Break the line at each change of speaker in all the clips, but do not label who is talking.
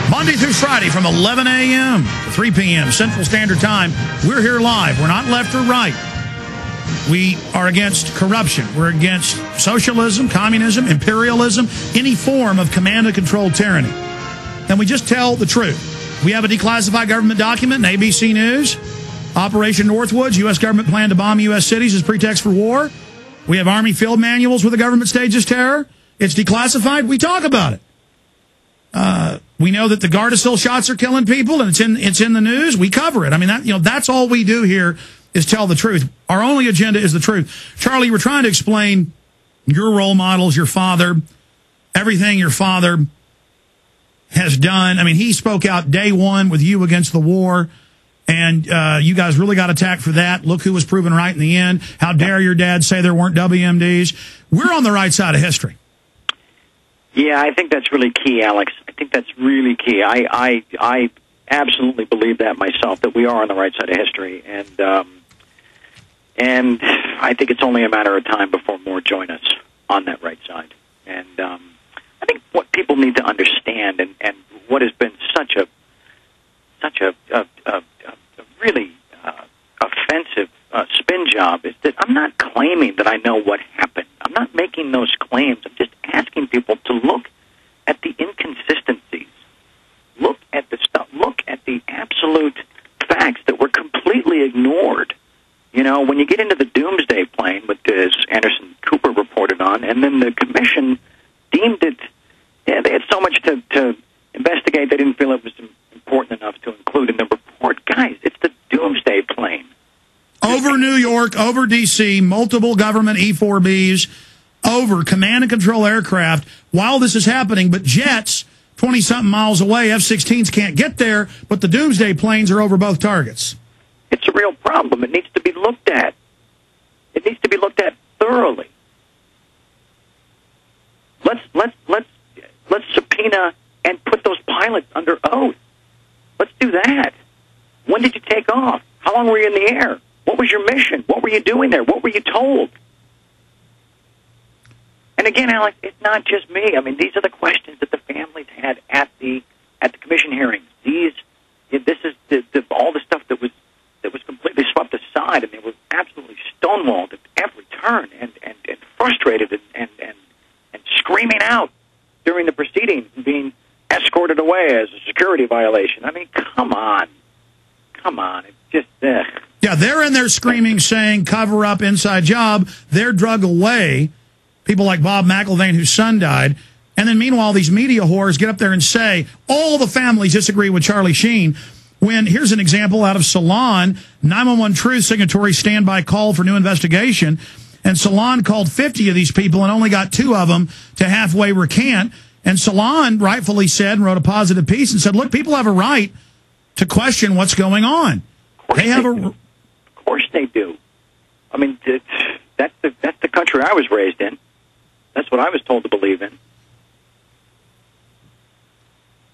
Monday through Friday from 11 a.m. to 3 p.m. Central Standard Time. We're here live. We're not left or right. We are against corruption. We're against socialism, communism, imperialism, any form of command and control tyranny. And we just tell the truth. We have a declassified government document in ABC News. Operation Northwoods, U.S. government plan to bomb U.S. cities as pretext for war. We have Army field manuals where the government stages terror. It's declassified. We talk about it. We know that the Gardasil shots are killing people, and it's in the news. We cover it. I mean, that's all we do here is tell the truth. Our only agenda is the truth. Charlie, we're trying to explain your role models, your father, everything your father has done. I mean, he spoke out day one with you against the war, and you guys really got attacked for that. Look who was proven right in the end. How dare your dad say there weren't WMDs? We're on the right side of history.
Yeah, I think that's really key, Alex. I think that's really key. I absolutely believe that myself, that we are on the right side of history, and I think it's only a matter of time before more join us on that right side. And I think what people need to understand, and what has been such a really offensive spin job, is that I'm not claiming that I know what happened. I'm not making those claims. I'm just asking people to look at the inconsistencies, look at the stuff, look at the absolute facts that were completely ignored. You know, when you get into the doomsday plane, with as Anderson Cooper reported on, and then the commission deemed it, yeah, they had so much to investigate, they didn't feel it was important enough to include in the report. Guys, it's the doomsday plane.
Over New York, over D.C., multiple government E-4Bs, over command and control aircraft while this is happening, but jets 20-something miles away, F-16s can't get there, but the doomsday planes are over both targets.
It's a real problem. It needs to be looked at. It needs to be looked at thoroughly. Let's subpoena and put those pilots under oath. Let's do that. When did you take off? How long were you in the air? What was your mission? What were you doing there? What were you told? And again, Alex, it's not just me. I mean, these are the questions that the families had at the commission hearings. This is all the stuff that was completely swept aside, and they were absolutely stonewalled at every turn, and frustrated and screaming out during the proceedings and being escorted away as a security violation. I mean, come on. It's just
Yeah, they're in there screaming, saying cover up, inside job. They're drug away. People like Bob McIlvaine, whose son died. And then meanwhile, these media whores get up there and say, all the families disagree with Charlie Sheen. When, here's an example out of Salon, 911 Truth signatory standby call for new investigation. And Salon called 50 of these people and only got 2 of them to halfway recant. And Salon rightfully said, and wrote a positive piece and said, look, people have a right to question what's going on.
Of course they do. I mean, that's the country I was raised in. That's what I was told to believe in.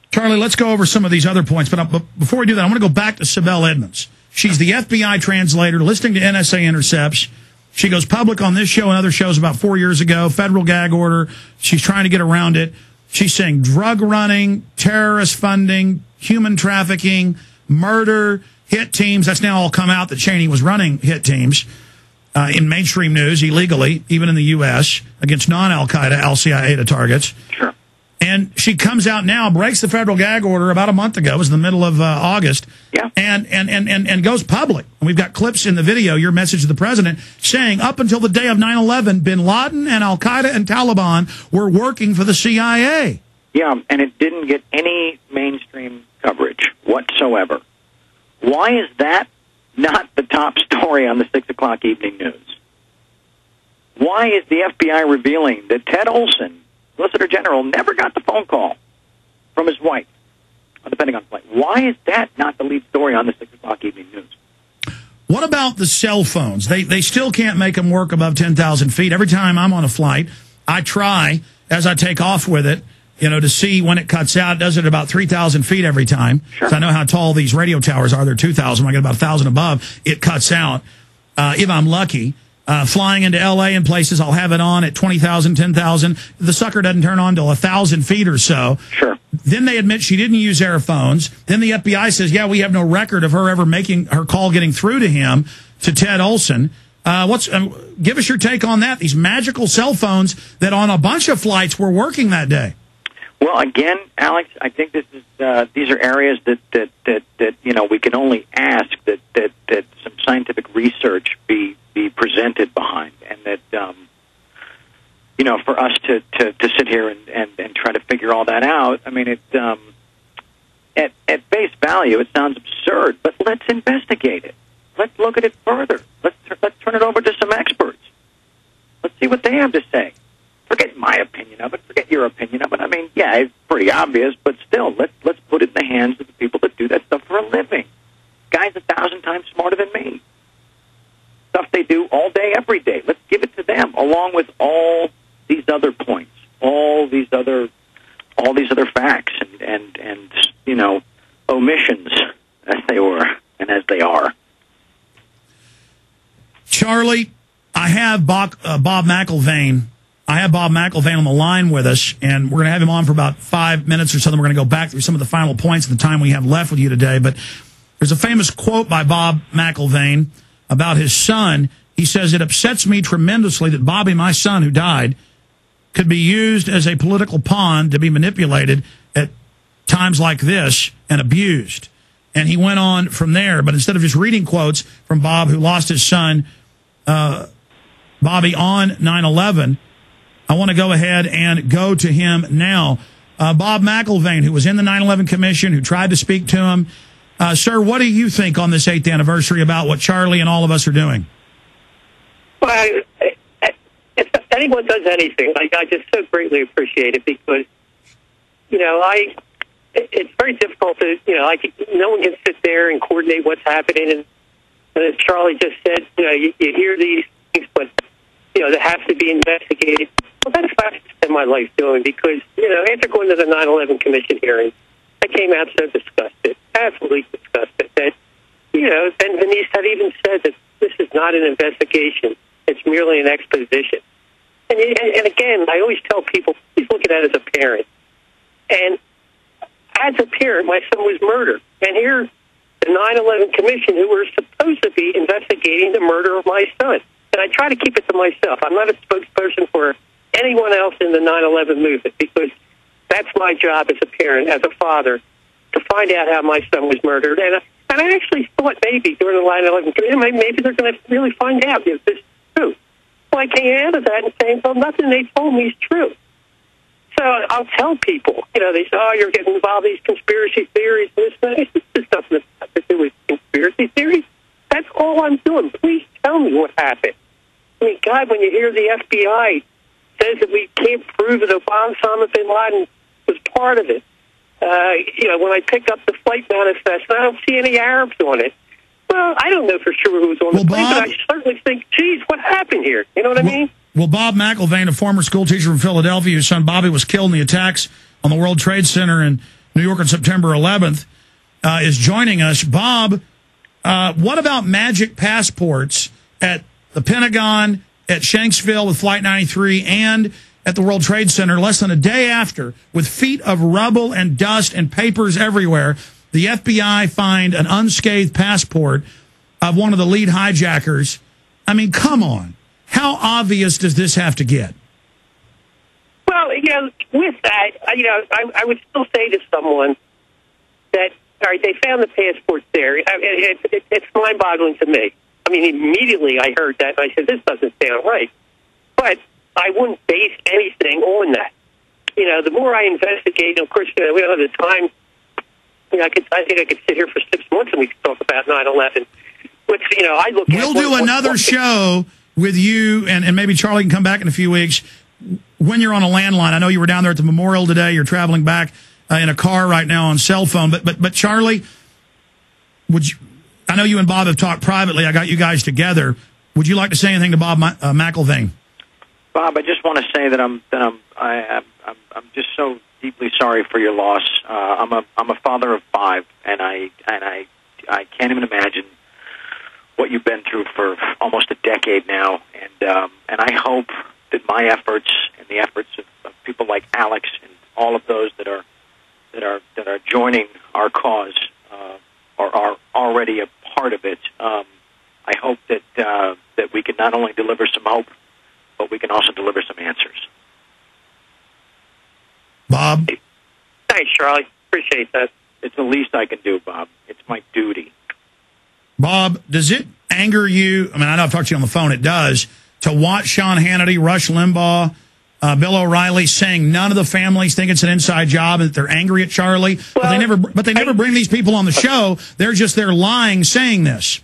Charlie, let's go over some of these other points. But before we do that, I want to go back to Sibel Edmonds. She's the FBI translator listening to NSA intercepts. She goes public on this show and other shows about 4 years ago. Federal gag order. She's trying to get around it. She's saying drug running, terrorist funding, human trafficking, murder, hit teams. That's now all come out that Cheney was running hit teams in mainstream news illegally, even in the U.S., against non-Al-Qaeda, Al-Qaeda targets.
Sure.
And she comes out now, breaks the federal gag order about a month ago. It was in the middle of August.
Yeah.
And goes public. And we've got clips in the video, your message to the president, saying up until the day of 9/11, bin Laden and Al-Qaeda and Taliban were working for the CIA.
Yeah, and it didn't get any mainstream coverage whatsoever. Why is that not the top story on the 6 o'clock evening news? Why is the FBI revealing that Ted Olson, Solicitor General, never got the phone call from his wife on the Pentagon flight? Why is that not the lead story on the 6 o'clock evening news?
What about the cell phones? They still can't make them work above 10,000 feet. Every time I'm on a flight, I try, as I take off with it, to see when it cuts out. It does it at about 3,000 feet every time.
Sure.
So I know how tall these radio towers are. They're 2,000. When I get about 1,000 above, it cuts out, if I'm lucky. flying into L.A. and places. I'll have it on at 20,000, 10,000. The sucker doesn't turn on till 1,000 feet or so.
Sure.
Then they admit she didn't use airphones. Then the FBI says, yeah, we have no record of her ever making her call getting through to him, to Ted Olson. Give us your take on that. These magical cell phones that on a bunch of flights were working that day.
Well, again, Alex, I think these are areas that we can only ask that some scientific research be presented behind, and that for us to sit here and try to figure all that out. I mean, at face value, it sounds absurd, but let's investigate it. Let's look at it further. Let's turn it over to some experts. Let's see what they have to say. Forget my opinion of it. Forget your opinion of it. I mean, yeah, it's pretty obvious, but still, let's put it in the hands of the people that do that stuff for a living. Guys 1,000 times smarter than me. Stuff they do all day, every day. Let's give it to them, along with all these other points, all these other facts and omissions, as they were and as they are.
Charlie, I have Bob McIlvaine. I have Bob McIlvaine on the line with us, and we're going to have him on for about 5 minutes or so. Then we're going to go back through some of the final points of the time we have left with you today. But there's a famous quote by Bob McIlvaine about his son. He says, "It upsets me tremendously that Bobby, my son who died, could be used as a political pawn to be manipulated at times like this and abused." And he went on from there. But instead of just reading quotes from Bob, who lost his son, Bobby, on 9/11, I want to go ahead and go to him now. Bob McIlvaine, who was in the 9/11 Commission, who tried to speak to him. Sir, what do you think on this 8th anniversary about what Charlie and all of us are doing?
Well, if anyone does anything, I just so greatly appreciate it because, it's very difficult to, no one can sit there and coordinate what's happening. And as Charlie just said, you hear these things, but, they have to be investigated. Well, that's what I spent my life doing because, after going to the 9/11 Commission hearing, I came out so disgusted, absolutely disgusted, that, Ben Venice had even said that this is not an investigation. It's merely an exposition. And again, I always tell people, please look at that as a parent. And as a parent, my son was murdered. And here, the 9/11 Commission, who were supposed to be investigating the murder of my son. And I try to keep it to myself. I'm not a spokesperson for anyone else in the 9/11 movement because that's my job as a parent, as a father, to find out how my son was murdered. And I actually thought maybe during the 9/11 Commission, maybe they're going to really find out if this is true. Well, I came out of that and saying, well, nothing they told me is true. So I'll tell people, they say, oh, you're getting involved in these conspiracy theories, this and that. This doesn't have to do with conspiracy theories. That's all I'm doing. Please tell me what happened. I mean, God, when you hear the FBI says that we can't prove that Osama bin Laden was part of it, when I pick up the flight manifest, I don't see any Arabs on it. Well, I don't know for sure who was on the plane, but I certainly think, geez, what happened here? You know what I mean?
Well, Bob McIlvaine, a former school teacher from Philadelphia, whose son Bobby was killed in the attacks on the World Trade Center in New York on September 11th, is joining us. Bob, what about magic passports at the Pentagon, at Shanksville with Flight 93, and at the World Trade Center less than a day after, with feet of rubble and dust and papers everywhere? The FBI find an unscathed passport of one of the lead hijackers. I mean, come on. How obvious does this have to get?
Well, with that, I would still say to someone that, all right, they found the passport there. It's mind-boggling to me. I mean, immediately I heard that, and I said, this doesn't sound right. But I wouldn't base anything on that. The more I investigate, of course, we don't have the time. I think I could sit here for 6 months and we could talk about 9/11. Which, I look at...
We'll do another show with you, and maybe Charlie can come back in a few weeks when you're on a landline. I know you were down there at the memorial today. You're traveling back in a car right now on cell phone. But Charlie, would you... I know you and Bob have talked privately. I got you guys together. Would you like to say anything to Bob McIlvaine?
Bob, I just want to say that I'm just so deeply sorry for your loss. I'm a father of 5, and I can't even imagine what you've been through for almost a decade now. And I hope that my efforts and the efforts of people like Alex and all of those that are joining our cause or are already a part of it. I hope that we can not only deliver some hope, but we can also deliver some answers.
Bob?
Thanks, Charlie. Appreciate that.
It's the least I can do, Bob. It's my duty.
Bob, does it anger you? I mean, I know I've talked to you on the phone. It does. To watch Sean Hannity, Rush Limbaugh, Bill O'Reilly saying none of the families think it's an inside job and that they're angry at Charlie, but they never bring these people on the show. They're just there lying, saying this.